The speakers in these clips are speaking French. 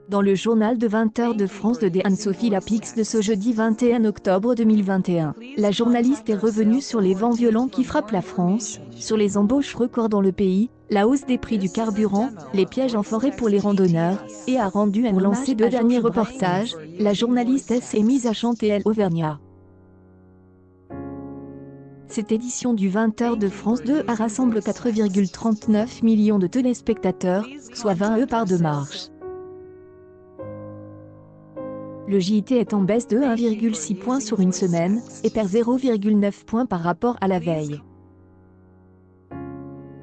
Dans le journal de 20h de France 2 d'Anne-Sophie Lapix de ce jeudi 21 octobre 2021, la journaliste est revenue sur les vents violents qui frappent la France, sur les embauches records dans le pays, la hausse des prix du carburant, les pièges en forêt pour les randonneurs, et a rendu un lancé deux derniers reportages. La journaliste s'est mise à chanter elle Auvergnat. Cette édition du 20h de France 2 a rassemble 4,39 millions de téléspectateurs, soit 20 parts de marche. Le JT est en baisse de 1,6 points sur une semaine, et perd 0,9 points par rapport à la veille.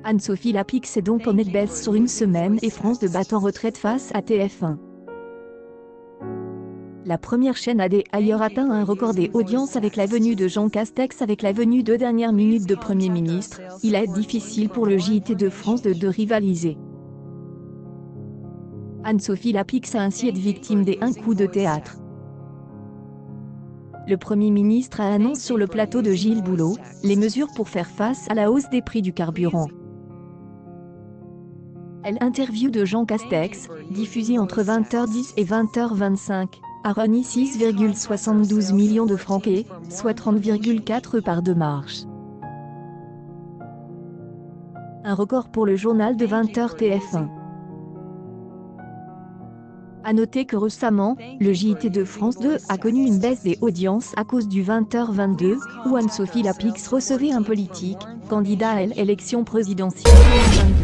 Anne-Sophie Lapix est donc en nette baisse sur une semaine et France 2 bat en retraite face à TF1. La première chaîne a d'ailleurs atteint un record des audiences avec la venue de Jean Castex. Avec la venue de dernières minutes de Premier ministre, il est difficile pour le JT de France 2 de rivaliser. Anne-Sophie Lapix a ainsi été victime des un coup de théâtre. Le Premier ministre a annoncé sur le plateau de Gilles Boulot les mesures pour faire face à la hausse des prix du carburant. L'interview de Jean Castex, diffusée entre 20h10 et 20h25, a réuni 6,72 millions de francs et, soit 30,4 parts de marche. Un record pour le journal de 20h TF1. A noter que récemment, le JT de France 2 a connu une baisse des audiences à cause du 20h22, où Anne-Sophie Lapix recevait un politique, candidat à l'élection présidentielle 2022.